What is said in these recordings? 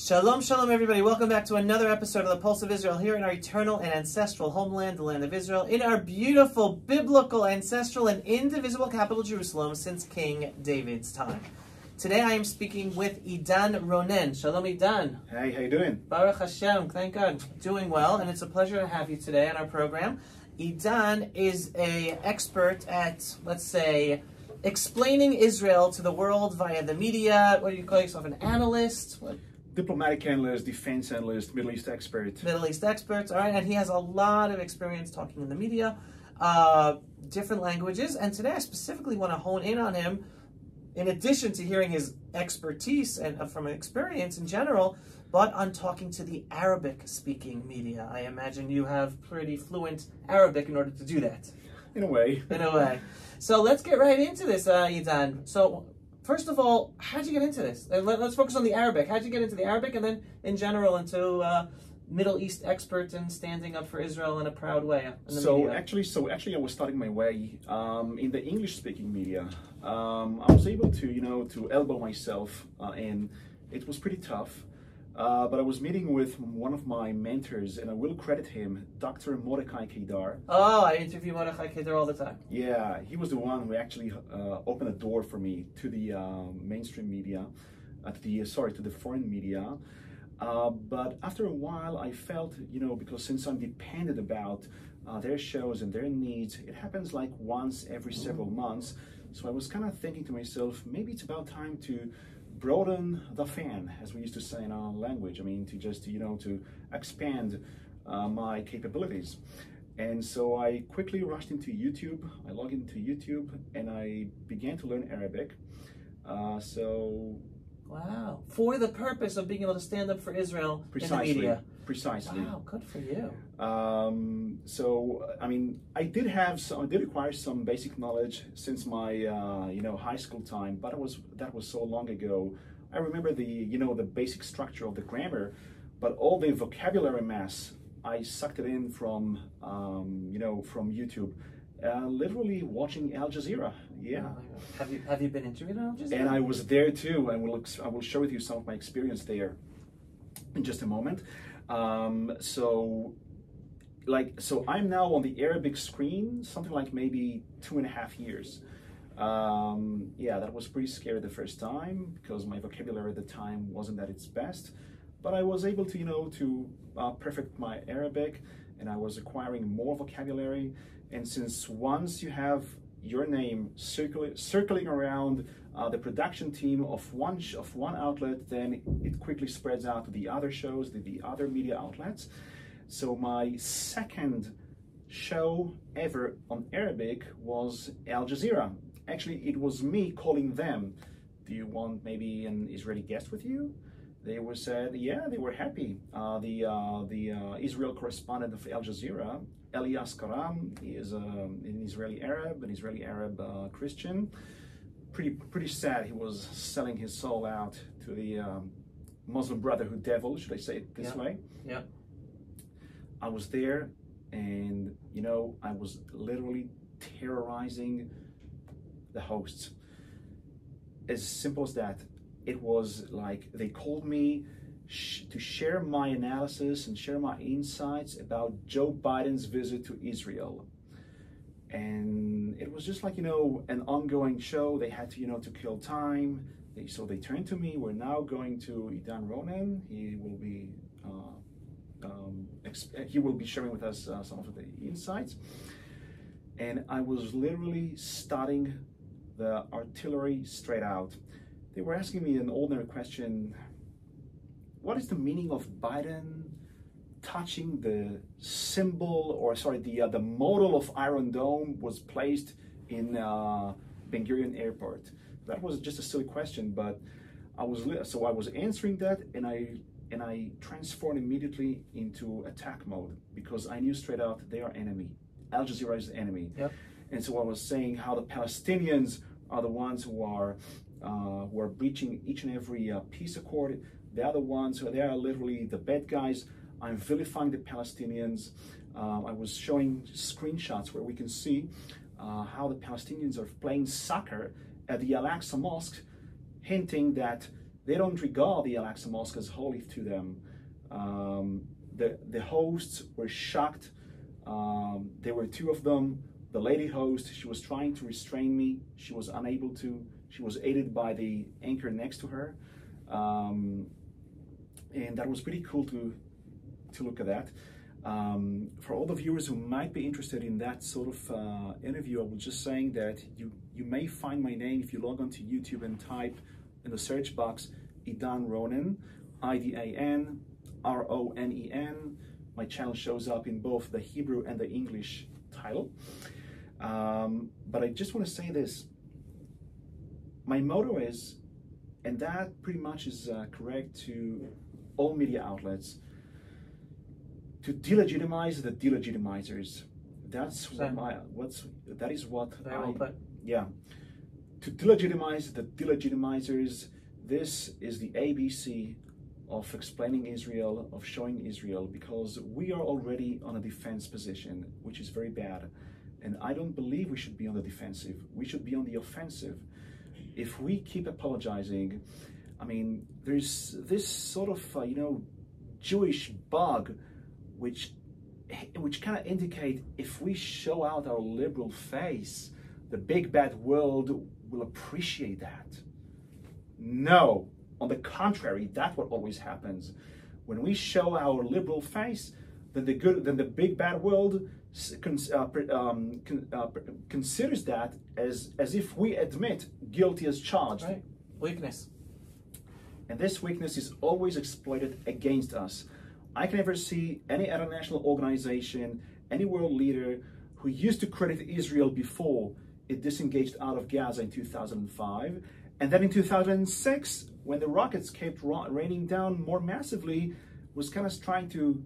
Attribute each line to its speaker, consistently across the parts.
Speaker 1: Shalom, shalom, everybody. Welcome back to another episode of the Pulse of Israel here in our eternal and ancestral homeland, the land of Israel, in our beautiful, biblical, ancestral, and indivisible capital, Jerusalem, since King David's time. Today I am speaking with Idan Ronen. Shalom, Idan.
Speaker 2: Hey, how you doing?
Speaker 1: Baruch Hashem, thank God. Doing well, and it's a pleasure to have you today on our program. Idan is an expert at, let's say, explaining Israel to the world via the media. What do you call yourself, an analyst? What?
Speaker 2: Diplomatic analyst, defense analyst, Middle East expert.
Speaker 1: Middle East experts, all right, and he has a lot of experience talking in the media, different languages, and today I specifically want to hone in on him, in addition to hearing his expertise and from experience in general, but on talking to the Arabic-speaking media. I imagine you have pretty fluent Arabic in order to do that.
Speaker 2: In a way.
Speaker 1: In a way. So let's get right into this, Idan. So, first of all, how'd you get into this? Let's focus on the Arabic. How'd you get into the Arabic, and then, in general, into Middle East expert and standing up for Israel in a proud way?
Speaker 2: Actually, I was starting my way in the English-speaking media. I was able to, to elbow myself in. It was pretty tough. But I was meeting with one of my mentors, and I will credit him, Dr. Mordechai Kedar.
Speaker 1: Oh, I interview Mordechai Kedar all the time.
Speaker 2: Yeah, he was the one who actually opened a door for me to the mainstream media, to the foreign media. But after a while, I felt, because since I'm dependent about their shows and their needs, it happens like once every several months. So I was kind of thinking to myself, maybe it's about time to broaden the fan, as we used to say in our language. I mean, to just, to expand my capabilities. And so I quickly rushed into YouTube. I logged into YouTube and I began to learn Arabic.
Speaker 1: Wow. For the purpose of being able to stand up for Israel in the media.
Speaker 2: Precisely.
Speaker 1: Wow, good for you.
Speaker 2: I mean, I did acquire some basic knowledge since my, high school time, but that was so long ago. I remember the basic structure of the grammar, but all the vocabulary mass, I sucked it in from YouTube. Literally watching Al Jazeera, yeah.
Speaker 1: Have you been interviewed on Al Jazeera?
Speaker 2: And I was there too, and I will share with you some of my experience there in just a moment. So I'm now on the Arabic screen, something like maybe 2.5 years. That was pretty scary the first time because my vocabulary at the time wasn't at its best, but I was able to, perfect my Arabic, and I was acquiring more vocabulary. And since once you have your name circling around the production team of one outlet, then it quickly spreads out to the other shows, the other media outlets. So my second show ever on Arabic was Al Jazeera. Actually, it was me calling them. Do you want maybe an Israeli guest with you? They said, yeah, they were happy. The Israel correspondent of Al Jazeera, Elias Karam, he is an Israeli Arab Christian. Pretty sad. He was selling his soul out to the Muslim Brotherhood devil, should I say it this way?
Speaker 1: Yeah.
Speaker 2: I was there, and I was literally terrorizing the hosts. As simple as that. It was like they called me to share my analysis and share my insights about Joe Biden's visit to Israel. And it was just like, an ongoing show. They had to kill time. So they turned to me. We're now going to Idan Ronen. He will be sharing with us some of the insights. And I was literally starting the artillery straight out. They were asking me an ordinary question. What is the meaning of Biden touching the the model of Iron Dome was placed in Ben Gurion Airport? That was just a silly question, but I was answering that, and I transformed immediately into attack mode because I knew straight out they are enemy. Al Jazeera is the enemy.
Speaker 1: Yep.
Speaker 2: And so I was saying how the Palestinians are the ones who are breaching each and every peace accord. They are the ones they are literally the bad guys. I'm vilifying the Palestinians. I was showing screenshots where we can see how the Palestinians are playing soccer at the Al-Aqsa Mosque, hinting that they don't regard the Al-Aqsa Mosque as holy to them. The hosts were shocked. There were two of them. The lady host, she was trying to restrain me. She was unable to. She was aided by the anchor next to her. And that was pretty cool to look at that. For all the viewers who might be interested in that sort of interview, I was just saying that you may find my name if you log onto YouTube and type in the search box Idan Ronen, IDAN RONEN. My channel shows up in both the Hebrew and the English title. But I just want to say this. My motto is, and that pretty much is correct to all media outlets, to delegitimize the delegitimizers. That's what yeah. To delegitimize the delegitimizers. This is the ABC of explaining Israel, of showing Israel, because we are already on a defense position, which is very bad. And I don't believe we should be on the defensive. We should be on the offensive. If we keep apologizing, I mean, there's this sort of, Jewish bug, which kind of indicate if we show out our liberal face, the big bad world will appreciate that. No, on the contrary, that's what always happens. When we show our liberal face, then the big bad world considers that as if we admit guilty as charged.
Speaker 1: Right. Weakness.
Speaker 2: And this weakness is always exploited against us. I can never see any international organization, any world leader who used to credit Israel before it disengaged out of Gaza in 2005, and then in 2006, when the rockets kept raining down more massively, was kind of trying to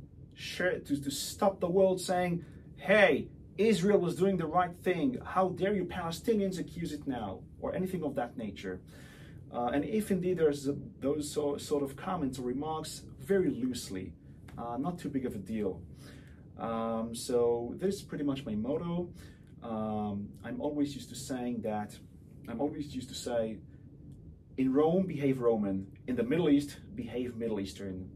Speaker 2: stop the world, saying, hey, Israel was doing the right thing. How dare you Palestinians accuse it now? Or anything of that nature. And if indeed there's those sort of comments or remarks, very loosely, not too big of a deal. So this is pretty much my motto. I'm always used to say, in Rome, behave Roman. In the Middle East, behave Middle Eastern.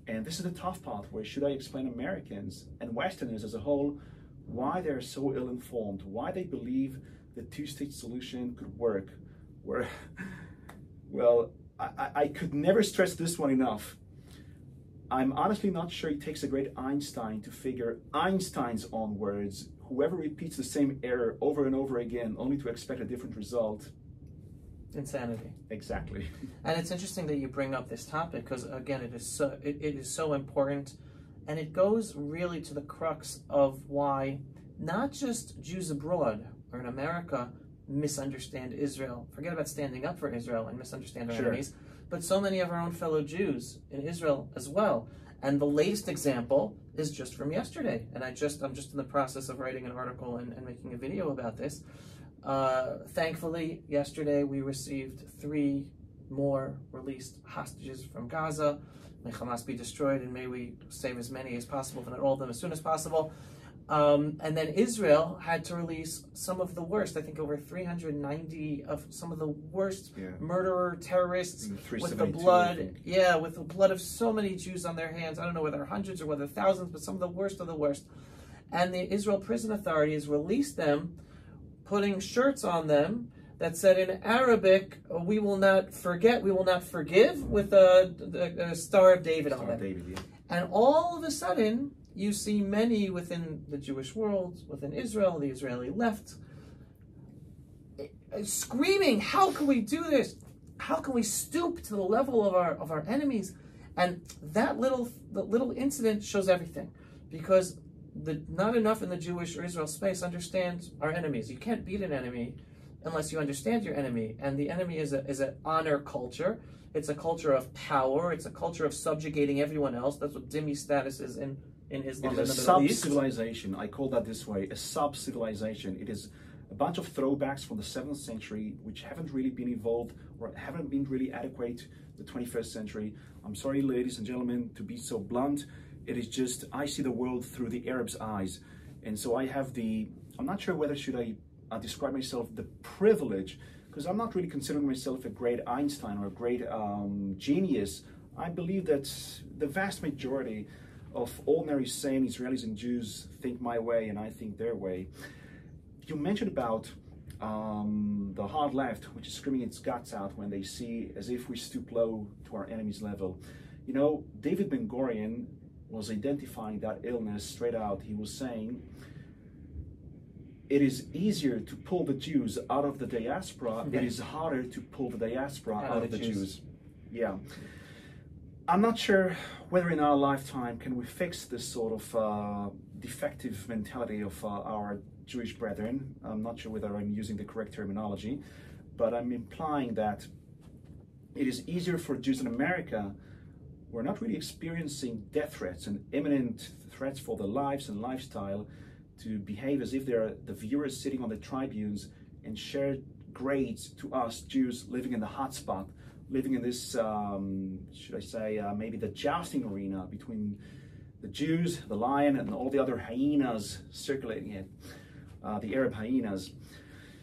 Speaker 2: And this is the tough part, where should I explain Americans and Westerners as a whole why they're so ill-informed, why they believe the two-state solution could work. Well, I could never stress this one enough. I'm honestly not sure it takes a great Einstein to figure Einstein's own words. Whoever repeats the same error over and over again, only to expect a different result.
Speaker 1: Insanity.
Speaker 2: Exactly.
Speaker 1: And it's interesting that you bring up this topic, because again, it is so important, and it goes really to the crux of why not just Jews abroad or in America misunderstand Israel. Forget about standing up for Israel and misunderstand our enemies, but so many of our own fellow Jews in Israel as well. And the latest example is just from yesterday, and I'm just in the process of writing an article and making a video about this. Thankfully, yesterday we received 3 more released hostages from Gaza. May Hamas be destroyed, and may we save as many as possible, if not all of them, as soon as possible. And then Israel had to release some of the worst, I think over 390 of some of the worst murderer terrorists, with the blood, with the blood of so many Jews on their hands. I don't know whether hundreds or whether thousands, but some of the worst of the worst. And the Israel prison authorities released them, putting shirts on them that said in Arabic, "We will not forget, we will not forgive," with a Star of David on them. And all of a sudden, you see many within the Jewish world, within Israel, the Israeli left, screaming, "How can we do this? How can we stoop to the level of our enemies?" And that little incident shows everything, because not enough in the Jewish or Israel space understand our enemies. You can't beat an enemy unless you understand your enemy. And the enemy is an honor culture. It's a culture of power. It's a culture of subjugating everyone else. That's what dhimmi status is in Islam.
Speaker 2: It is a sub-civilization. I call that this way, a sub-civilization. It is a bunch of throwbacks from the 7th century, which haven't really been evolved or haven't been really adequate to the 21st century. I'm sorry, ladies and gentlemen, to be so blunt. It is just, I see the world through the Arab's eyes. And so I have I'm not sure whether should I describe myself the privilege, because I'm not really considering myself a great Einstein or a great genius. I believe that the vast majority of ordinary sane Israelis and Jews think my way and I think their way. You mentioned about the hard left, which is screaming its guts out when they see as if we stoop low to our enemy's level. You know, David Ben-Gurion was identifying that illness straight out. He was saying, it is easier to pull the Jews out of the diaspora. It is harder to pull the diaspora out of the Jews. Yeah. I'm not sure whether in our lifetime can we fix this sort of defective mentality of our Jewish brethren. I'm not sure whether I'm using the correct terminology, but I'm implying that it is easier for Jews in America who are not really experiencing death threats and imminent threats for their lives and lifestyle to behave as if they're the viewers sitting on the tribunes and share grades to us Jews living in the hotspot, living in this, should I say, maybe the jousting arena between the Jews, the lion, and all the other hyenas circulating it, the Arab hyenas.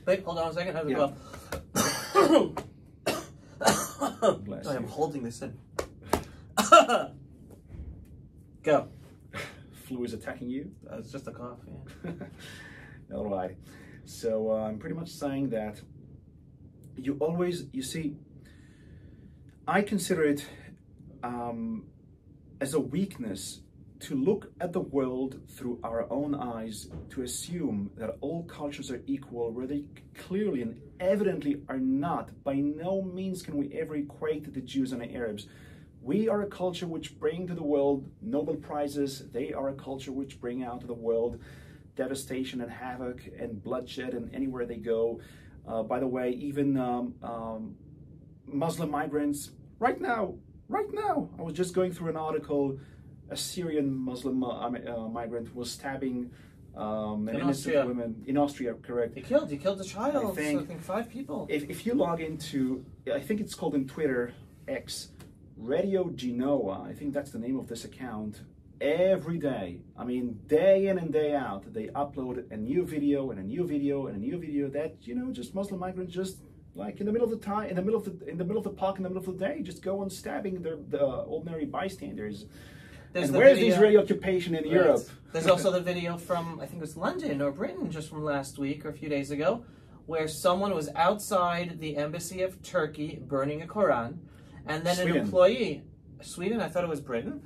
Speaker 1: Wait, hold on a second. I have to go. I am holding this in. Go.
Speaker 2: Flu is attacking you?
Speaker 1: It's just a cough, yeah.
Speaker 2: All right. So I'm pretty much saying that you see, I consider it as a weakness to look at the world through our own eyes, to assume that all cultures are equal, where they clearly and evidently are not. By no means can we ever equate the Jews and the Arabs. We are a culture which bring to the world Nobel Prizes. They are a culture which bring out to the world devastation and havoc and bloodshed and anywhere they go. By the way, even Muslim migrants, right now, I was just going through an article, a Syrian Muslim migrant was stabbing an innocent woman in Austria, correct? He killed
Speaker 1: a child, I think 5 people.
Speaker 2: If you log into, I think it's called in Twitter, X, Radio Genoa, I think that's the name of this account, every day, I mean day in and day out, they upload a new video and a new video and a new video that, you know, just Muslim migrants just like in the middle of the time, in the middle of the park, in the middle of the day, just go on stabbing the ordinary bystanders. And where's the Israeli occupation in Europe?
Speaker 1: There's also the video from, I think it was London or Britain, just from last week or a few days ago, where someone was outside the embassy of Turkey burning a Quran, and then an employee, Sweden, I thought it was Britain,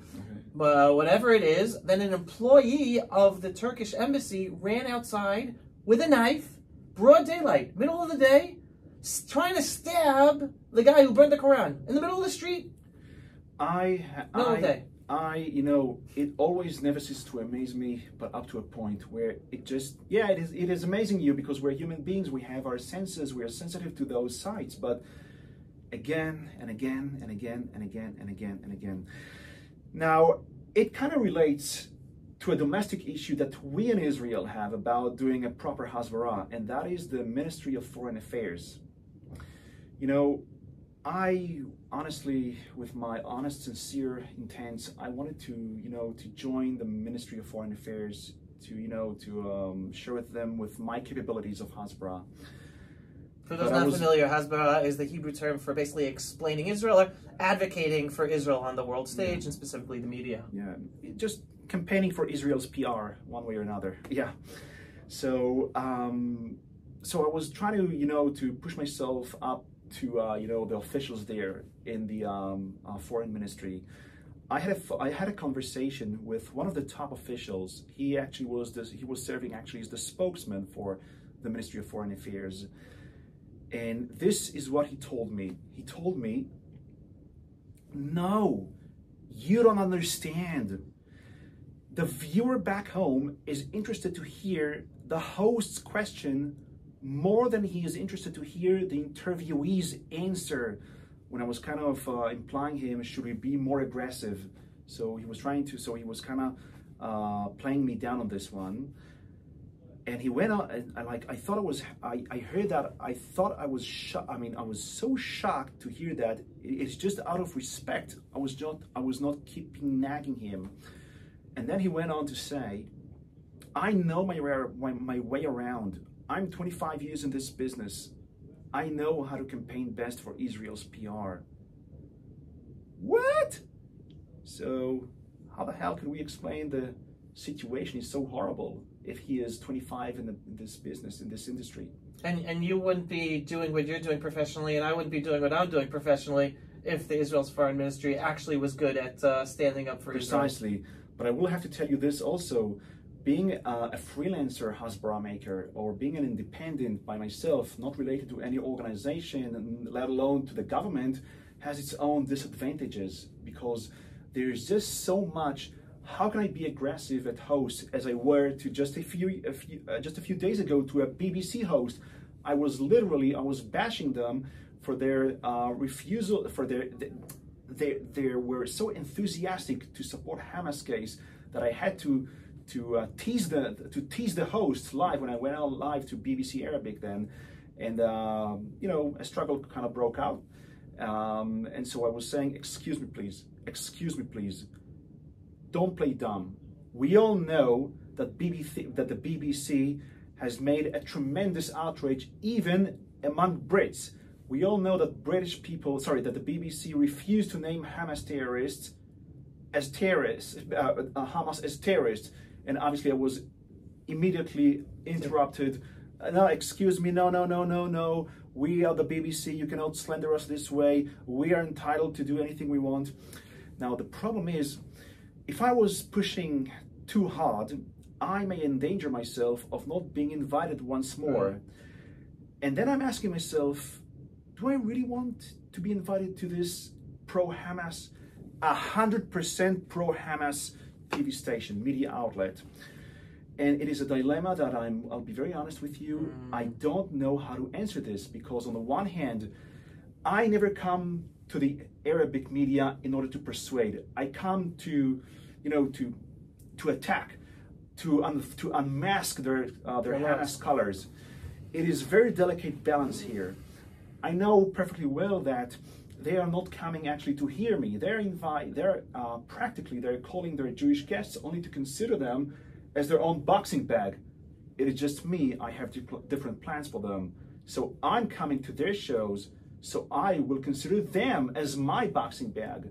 Speaker 1: but whatever it is, then an employee of the Turkish embassy ran outside with a knife, broad daylight, middle of the day, trying to stab the guy who burned the Quran in the middle of the street.
Speaker 2: You know, it always never ceases to amaze me, but up to a point where it just, yeah, it is amazing you because we're human beings, we have our senses, we are sensitive to those sights, but again and again and again and again and again and again. Now, it kind of relates to a domestic issue that we in Israel have about doing a proper hasbara, and that is the Ministry of Foreign Affairs. You know, I honestly, with my honest, sincere intents, I wanted to, you know, to join the Ministry of Foreign Affairs, to, you know, to share with them with my capabilities of hasbara.
Speaker 1: For those not familiar, hasbara is the Hebrew term for basically explaining Israel or advocating for Israel on the world stage and specifically the media.
Speaker 2: Yeah, just campaigning for Israel's PR one way or another. Yeah. So, so I was trying to, you know, to push myself up to, you know, the officials there in the foreign ministry. I had a conversation with one of the top officials. He actually was serving actually as the spokesman for the Ministry of Foreign Affairs. And this is what he told me. He told me, no, you don't understand. The viewer back home is interested to hear the host's question more than he is interested to hear the interviewee's answer. When I was kind of implying him, should we be more aggressive? So he was kind of playing me down on this one. And he went on, and I thought I heard that, I thought I was shocked. I mean, I was so shocked to hear that. It's just out of respect. I was not keeping nagging him. And then he went on to say, I know my way around. I'm 25 years in this business. I know how to campaign best for Israel's PR. What? So how the hell can we explain the situation is so horrible if he is 25 in this business, in this industry?
Speaker 1: And you wouldn't be doing what you're doing professionally, and I wouldn't be doing what I'm doing professionally if the Israel's foreign ministry actually was good at standing up for Israel.
Speaker 2: Precisely. But I will have to tell you this also. Being a freelancer Hasbara maker, or being an independent by myself, not related to any organization, let alone to the government, has its own disadvantages, because there's just so much. How can I be aggressive at hosts as I were to just a few days ago to a BBC host? I was bashing them for their refusal, for they were so enthusiastic to support Hamas case that I had to tease the hosts live when I went out live to BBC Arabic then, and you know, a struggle kind of broke out, and so I was saying, excuse me please, don't play dumb. We all know that the BBC has made a tremendous outrage even among Brits. We all know that that the BBC refused to name Hamas as terrorists, and obviously I was immediately interrupted. No, excuse me, no. We are the BBC, you cannot slander us this way. We are entitled to do anything we want. Now the problem is, if I was pushing too hard, I may endanger myself of not being invited once more. Right. And then I'm asking myself, do I really want to be invited to this pro-Hamas, 100% pro-Hamas TV station, media outlet? And it is a dilemma that I'll be very honest with you, I don't know how to answer this, because on the one hand, I never come to the Arabic media in order to persuade. I come to, you know, to attack, to unmask their Hamas colors. It is very delicate balance here. I know perfectly well that they are not coming actually to hear me. They're calling their Jewish guests only to consider them as their own boxing bag. It is just me. I have different plans for them. So I'm coming to their shows, so I will consider them as my boxing bag.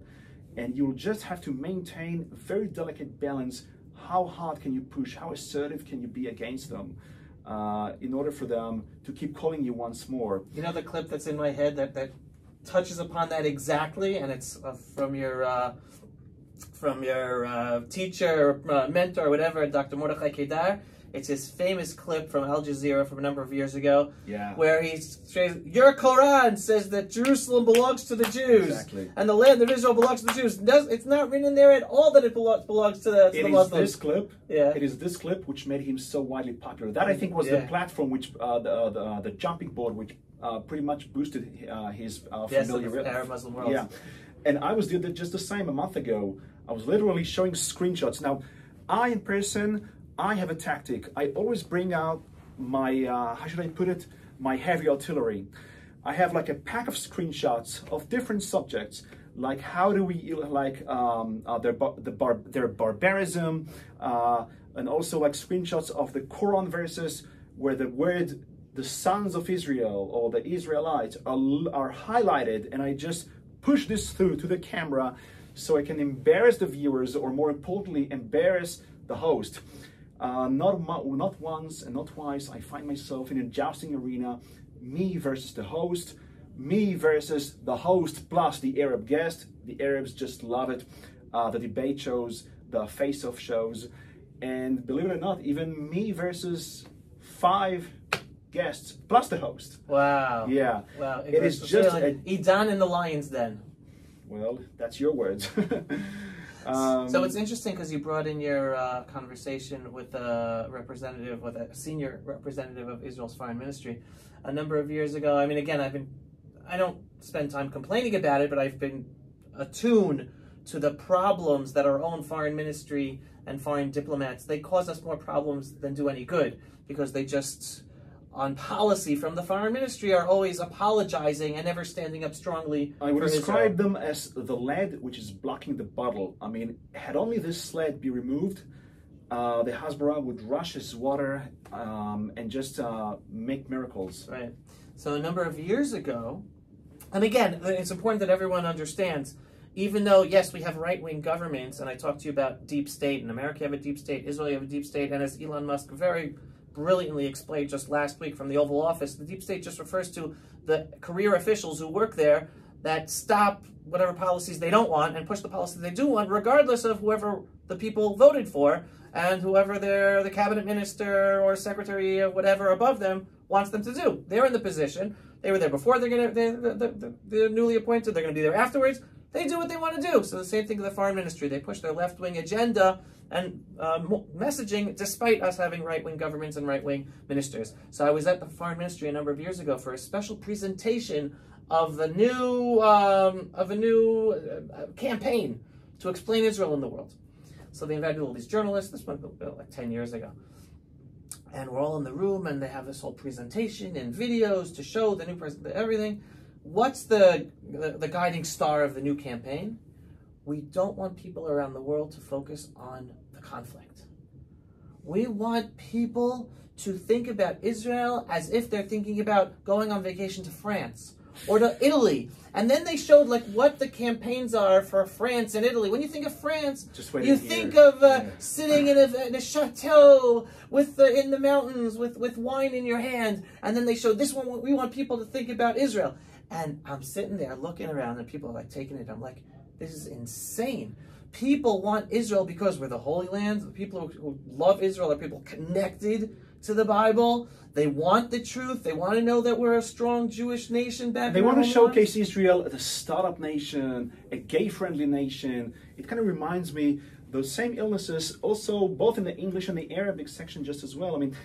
Speaker 2: And you'll just have to maintain a very delicate balance. How hard can you push? How assertive can you be against them in order for them to keep calling you once more?
Speaker 1: You know the clip that's in my head that touches upon that exactly, and it's from your teacher, mentor, whatever, Dr. Mordechai Kedar. It's his famous clip from Al Jazeera from a number of years ago, where he says, your Quran says that Jerusalem belongs to the Jews, and the land of Israel belongs to the Jews. It's not written in there at all that it belongs to the Muslims. It
Speaker 2: is this clip which made him so widely popular. That, I think, was the platform which, the jumping board, which pretty much boosted his familiarity.
Speaker 1: The Arab Muslim world.
Speaker 2: Yeah, and I was did just the same a month ago. I was literally showing screenshots. Now, in person, I have a tactic. I always bring out my, how should I put it, my heavy artillery. I have like a pack of screenshots of different subjects, like how do we, like their barbarism, and also like screenshots of the Quran verses where the word the sons of Israel or the Israelites are highlighted, and I just push this through to the camera so I can embarrass the viewers, or more importantly, embarrass the host. Not once and not twice, I find myself in a jousting arena, me versus the host, me versus the host plus the Arab guest. The Arabs just love it. The debate shows, the face-off shows, and believe it or not, even me versus 5 guests plus the host.
Speaker 1: Wow.
Speaker 2: Yeah.
Speaker 1: Wow.
Speaker 2: It is just
Speaker 1: Idan and the Lions then.
Speaker 2: Well, that's your words.
Speaker 1: So it's interesting because you brought in your conversation with a senior representative of Israel's foreign ministry a number of years ago. I mean, again, I don't spend time complaining about it, but I've been attuned to the problems that our own foreign ministry and foreign diplomats, they cause us more problems than do any good, because they just, on policy from the foreign ministry, are always apologizing and never standing up strongly.
Speaker 2: I would describe them as the lead which is blocking the bottle. I mean, had only this lead be removed, the Hasbara would rush his water and just make miracles.
Speaker 1: Right. So a number of years ago, and again, it's important that everyone understands, even though, yes, we have right-wing governments, and I talked to you about deep state, in America you have a deep state, Israel you have a deep state, and as Elon Musk very brilliantly explained just last week from the Oval Office, the deep state just refers to the career officials who work there that stop whatever policies they don't want and push the policies they do want, regardless of whoever the people voted for and whoever the cabinet minister or secretary of whatever above them wants them to do. They're in the position. They were there before. They're newly appointed. They're going to be there afterwards. They do what they want to do. So the same thing with the foreign ministry. They push their left-wing agenda and messaging despite us having right-wing governments and right-wing ministers. So I was at the foreign ministry a number of years ago for a special presentation of a new campaign to explain Israel in the world. So they invited all these journalists. This went like 10 years ago. And we're all in the room, and they have this whole presentation and videos to show the new president, everything. What's the guiding star of the new campaign? We don't want people around the world to focus on the conflict. We want people to think about Israel as if they're thinking about going on vacation to France or to Italy. And then they showed like what the campaigns are for France and Italy. When you think of France, you think of sitting in a chateau with in the mountains with wine in your hand. And then they showed this one. We want people to think about Israel. And I'm sitting there looking around, and people are like taking it. I'm like, this is insane. People want Israel because we're the Holy Land. The people who love Israel are people connected to the Bible. They want the truth. They want to know that we're a strong Jewish nation back.
Speaker 2: They want to showcase Israel as a startup nation, a gay-friendly nation. It kind of reminds me those same illnesses, also both in the English and the Arabic section, just as well. I mean,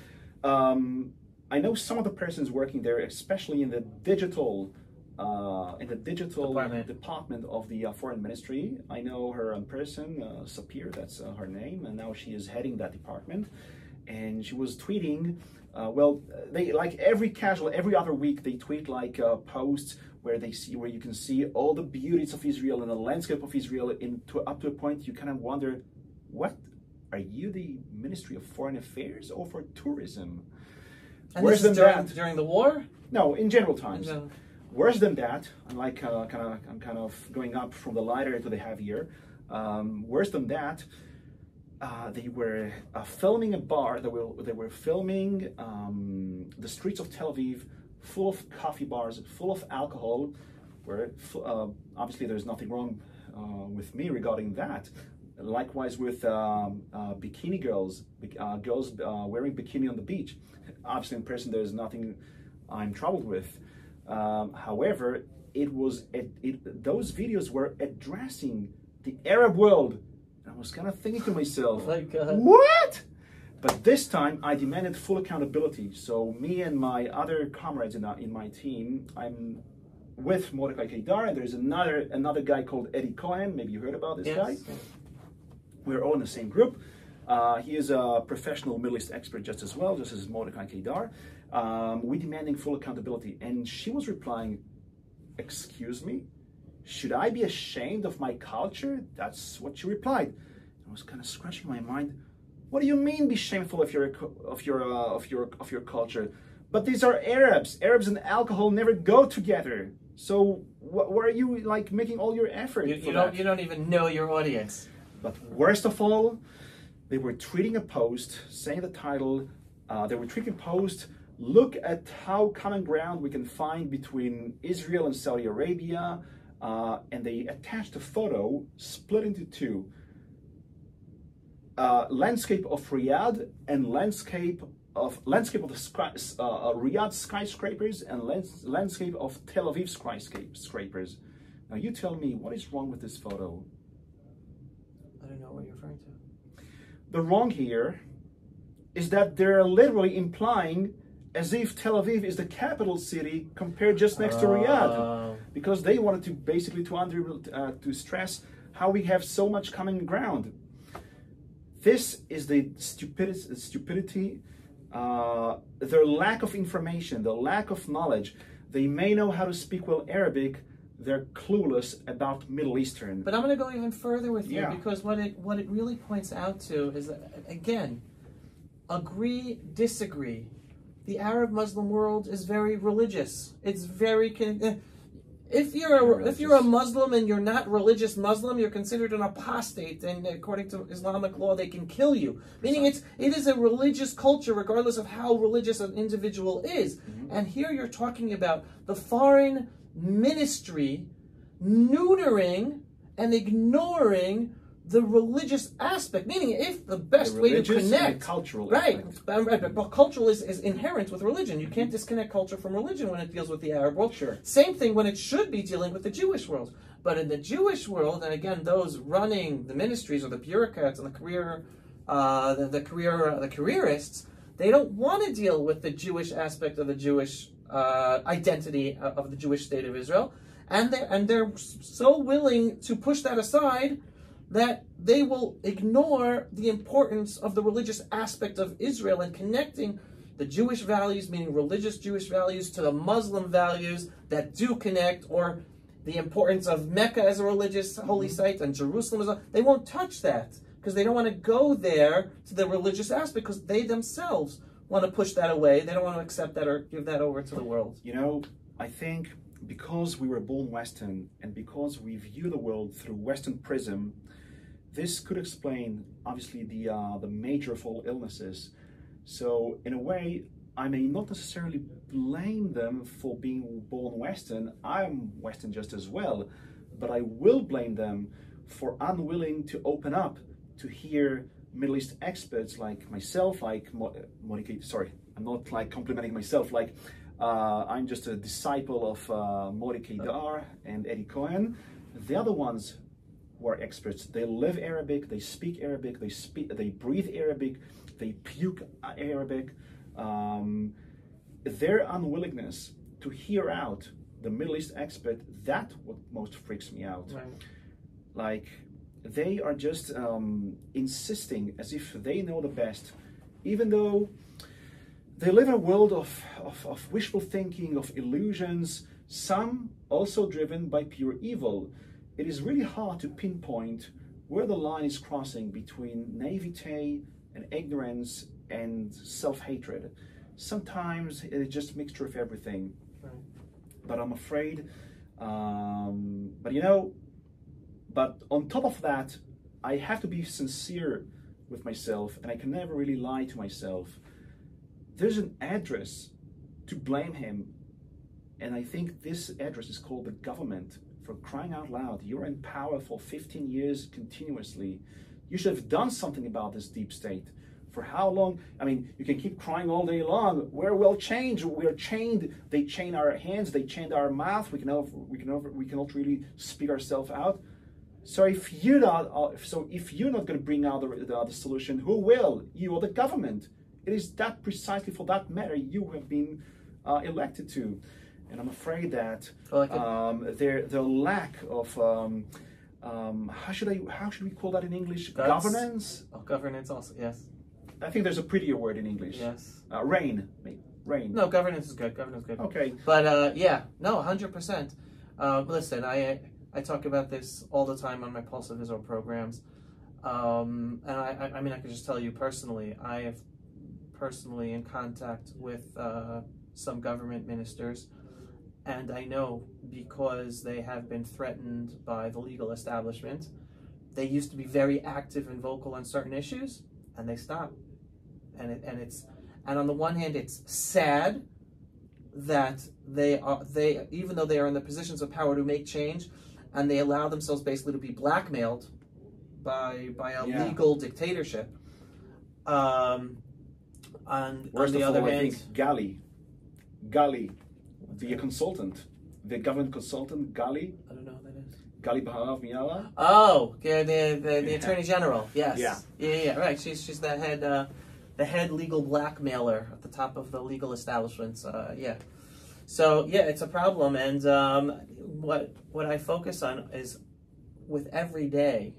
Speaker 2: I know some of the persons working there, especially in the digital department of the foreign ministry. I know her in person, Sapir, that's her name, and now she is heading that department. And she was tweeting, they like every other week they tweet like posts where you can see all the beauties of Israel and the landscape of Israel up to a point you kind of wonder, what are you, the Ministry of Foreign Affairs or for tourism?
Speaker 1: And worse than that during the war?
Speaker 2: No, in general times. Worse than that, I'm like I'm kind of going up from the lighter to the heavier. Worse than that, they were filming a bar. They were filming the streets of Tel Aviv, full of coffee bars, full of alcohol. Where obviously there's nothing wrong with me regarding that. Likewise with bikini girls, girls wearing bikini on the beach. Obviously in person there's nothing I'm troubled with. However, those videos were addressing the Arab world. I was kind of thinking to myself, what? But this time I demanded full accountability. So me and my other comrades in my team, I'm with Mordecai Kedar, and there's another guy called Eddie Cohen. Maybe you heard about this guy. We're all in the same group. He is a professional Middle East expert just as Mordecai Kedar. We demanding full accountability. And she was replying, excuse me? Should I be ashamed of my culture? That's what she replied. I was kind of scratching my mind. What do you mean be shameful of your culture? But these are Arabs. Arabs and alcohol never go together. So why are you like making all your effort? You
Speaker 1: don't even know your audience.
Speaker 2: But worst of all, they were tweeting a post saying the title. They were tweeting a post. Look at how common ground we can find between Israel and Saudi Arabia. And they attached a photo split into two. Landscape of Riyadh and landscape of the Riyadh skyscrapers and landscape of Tel Aviv skyscrapers. Now you tell me, what is wrong with this photo?
Speaker 1: I don't know what you're referring to.
Speaker 2: The wrong here is that they're literally implying as if Tel Aviv is the capital city compared just next to Riyadh, because they wanted to basically to stress how we have so much common ground. This is the stupidity, their lack of information, the lack of knowledge. They may know how to speak well Arabic, they're clueless about Middle Eastern.
Speaker 1: But I'm going to go even further with you, because what it really points out to is that, again, agree, disagree. the Arab Muslim world is very religious. It's very if you're a Muslim and you're not religious Muslim, you're considered an apostate, and according to Islamic law, they can kill you. Meaning it is a religious culture, regardless of how religious an individual is. Mm-hmm. And here you're talking about the foreign ministry neutering and ignoring the religious aspect, meaning if the best way to connect,
Speaker 2: and cultural
Speaker 1: right, but cultural is inherent with religion. You can't disconnect culture from religion when it deals with the Arab world.
Speaker 2: Sure.
Speaker 1: Same thing when it should be dealing with the Jewish world. But in the Jewish world, and again, those running the ministries or the bureaucrats and the careerists, they don't want to deal with the Jewish aspect of the Jewish identity of the Jewish state of Israel, and they're so willing to push that aside that they will ignore the importance of the religious aspect of Israel and connecting the Jewish values, meaning religious Jewish values, to the Muslim values that do connect, or the importance of Mecca as a religious holy site and Jerusalem as a... They won't touch that because they don't want to go there to the religious aspect, because they themselves want to push that away. They don't want to accept that or give that over to the world.
Speaker 2: You know, I think because we were born Western and because we view the world through Western prism, this could explain, obviously, the major of all illnesses. So, in a way, I may not necessarily blame them for being born Western. I'm Western just as well, but I will blame them for unwilling to open up to hear Middle East experts like myself, like Monica. Sorry, I'm not like complimenting myself. Like I'm just a disciple of Mordecai Dar and Eddie Cohen. The other ones who are experts, they live Arabic, they speak Arabic, they breathe Arabic, they puke Arabic. Their unwillingness to hear out the Middle East expert, that's what most freaks me out.
Speaker 1: Right.
Speaker 2: Like, they are just insisting as if they know the best, even though they live in a world of wishful thinking, of illusions, some also driven by pure evil. It is really hard to pinpoint where the line is crossing between naivete and ignorance and self-hatred. Sometimes it's just a mixture of everything.
Speaker 1: Right.
Speaker 2: But I'm afraid, but you know, but on top of that, I have to be sincere with myself, and I can never really lie to myself. There's an address to blame him, and I think this address is called the government. For crying out loud, you're in power for 15 years continuously. You should have done something about this deep state. For how long? I mean, you can keep crying all day long. We're well chained. We're chained. They chain our hands. They chain our mouth. We cannot really speak ourselves out. So if you're not going to bring out the solution, who will? You or the government? It is that precisely for that matter you have been elected to. And I'm afraid that their lack of how should we call that in English? Governance.
Speaker 1: Oh, governance also, yes.
Speaker 2: I think there's a prettier word in English.
Speaker 1: Yes.
Speaker 2: Reign.
Speaker 1: No, governance is good. Governance is good.
Speaker 2: Okay.
Speaker 1: But yeah, no, 100%. Listen, I talk about this all the time on my Pulse of Israel programs, and I mean I can just tell you personally, I have personally in contact with some government ministers. And I know because they have been threatened by the legal establishment, they used to be very active and vocal on certain issues, and they stopped. And on the one hand, it's sad that they even though they are in the positions of power to make change, and they allow themselves basically to be blackmailed by a legal dictatorship. On the other hand,
Speaker 2: I think Gali. The consultant, the government consultant, Gali.
Speaker 1: I don't know who that is.
Speaker 2: Gali Baharav Miala.
Speaker 1: Oh, yeah, the Attorney General. Yes.
Speaker 2: Yeah.
Speaker 1: Right. She's the head legal blackmailer at the top of the legal establishments. Yeah. So yeah, it's a problem, and what I focus on is with every day,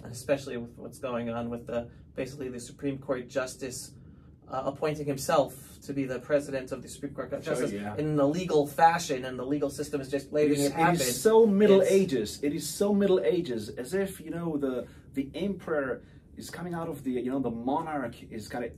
Speaker 1: and especially with what's going on with basically the Supreme Court Justice appointing himself to be the president of the Supreme Court Justice in a legal fashion, and the legal system is just letting it happen.
Speaker 2: It is so Middle Ages. It is so Middle Ages, as if, you know, the emperor is coming out of the, you know, the monarch is kind of,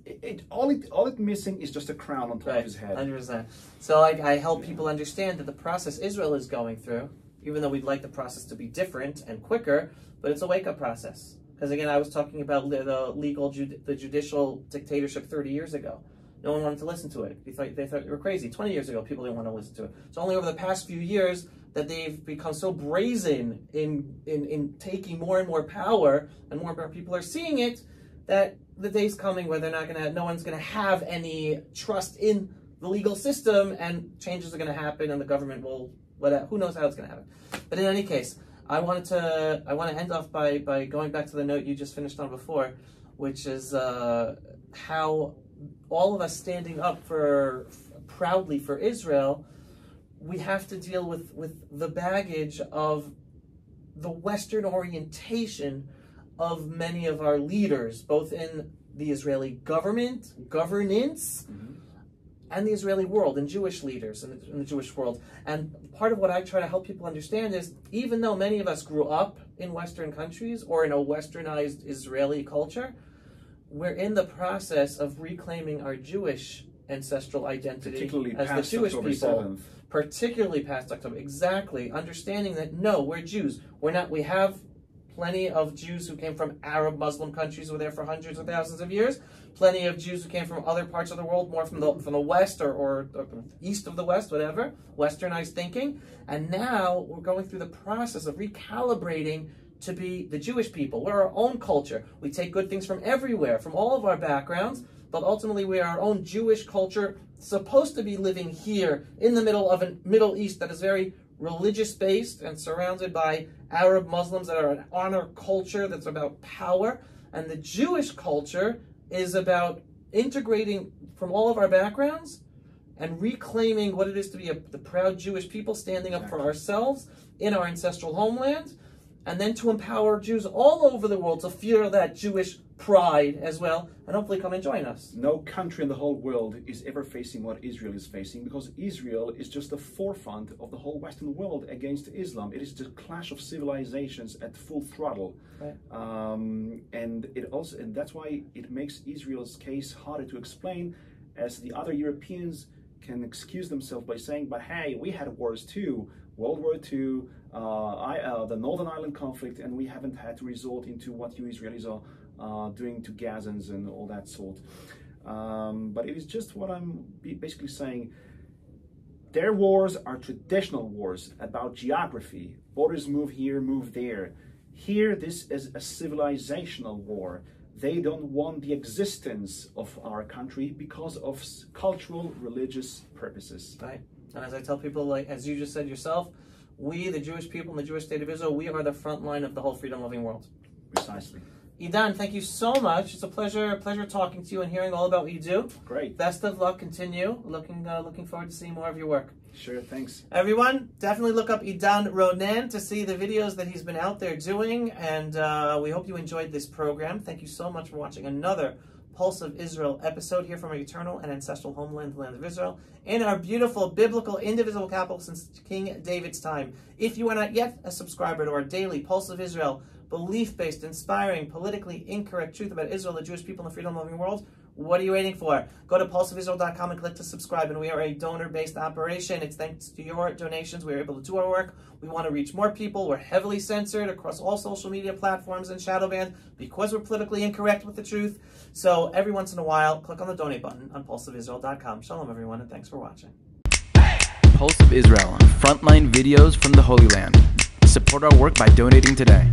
Speaker 2: all it missing is just a crown on top of his head.
Speaker 1: 100%. So I help people understand that the process Israel is going through, even though we'd like the process to be different and quicker, but it's a wake-up process. Because again, I was talking about the judicial dictatorship 30 years ago. No one wanted to listen to it. They thought you were crazy. 20 years ago, people didn't want to listen to it. It's only over the past few years that they've become so brazen in taking more and more power, and more and more people are seeing it, that the day's coming where no one's gonna have any trust in the legal system, and changes are gonna happen, and the government will, whatever, who knows how it's gonna happen. But in any case, I want to end off by going back to the note you just finished on before, which is how all of us standing up proudly for Israel, we have to deal with the baggage of the Western orientation of many of our leaders, both in the Israeli governance, and the Israeli world, and Jewish leaders in the Jewish world. And part of what I try to help people understand is, even though many of us grew up in Western countries or in a westernized Israeli culture, we're in the process of reclaiming our Jewish ancestral identity as the Jewish
Speaker 2: October
Speaker 1: people.
Speaker 2: 7th.
Speaker 1: Particularly past October. Exactly. Understanding that, no, we're Jews. We have plenty of Jews who came from Arab Muslim countries who were there for hundreds of thousands of years. Plenty of Jews who came from other parts of the world, more from the West or east of the West, whatever, Westernized thinking. And now we're going through the process of recalibrating to be the Jewish people. We're our own culture. We take good things from everywhere, from all of our backgrounds, but ultimately we are our own Jewish culture, supposed to be living here in the middle of a Middle East that is very religious-based and surrounded by Arab Muslims that are an honor culture that's about power. And the Jewish culture is about integrating from all of our backgrounds and reclaiming what it is to be the proud Jewish people, standing up for ourselves in our ancestral homeland, and then to empower Jews all over the world to feel that Jewish pride as well, and hopefully come and join us.
Speaker 2: No country in the whole world is ever facing what Israel is facing, because Israel is just the forefront of the whole Western world against Islam. It is the clash of civilizations at full throttle.
Speaker 1: Right.
Speaker 2: And that's why it makes Israel's case harder to explain, as the other Europeans can excuse themselves by saying, but hey, we had wars too, World War II, the Northern Ireland conflict, and we haven't had to resort into what you Israelis are doing to Gazans and all that sort. But it is just what I'm basically saying. Their wars are traditional wars about geography. Borders move here, move there. Here, this is a civilizational war. They don't want the existence of our country because of cultural, religious purposes.
Speaker 1: Right. And as I tell people, like as you just said yourself, we, the Jewish people in the Jewish state of Israel, we are the front line of the whole freedom-loving world.
Speaker 2: Precisely.
Speaker 1: Idan, thank you so much. It's a pleasure talking to you and hearing all about what you do.
Speaker 2: Great.
Speaker 1: Best of luck. Continue. Looking forward to seeing more of your work.
Speaker 2: Sure, thanks.
Speaker 1: Everyone, definitely look up Idan Ronen to see the videos that he's been out there doing. And we hope you enjoyed this program. Thank you so much for watching another Pulse of Israel episode here from our eternal and ancestral homeland, the land of Israel, in our beautiful, biblical, indivisible capital since King David's time. If you are not yet a subscriber to our daily Pulse of Israel, belief-based, inspiring, politically incorrect truth about Israel, the Jewish people, and the freedom-loving world, what are you waiting for? Go to pulseofisrael.com and click to subscribe. And we are a donor-based operation. It's thanks to your donations we are able to do our work. We want to reach more people. We're heavily censored across all social media platforms and shadow banned because we're politically incorrect with the truth. So every once in a while, click on the donate button on pulseofisrael.com. Shalom, everyone, and thanks for watching.
Speaker 3: Pulse of Israel, frontline videos from the Holy Land. Support our work by donating today.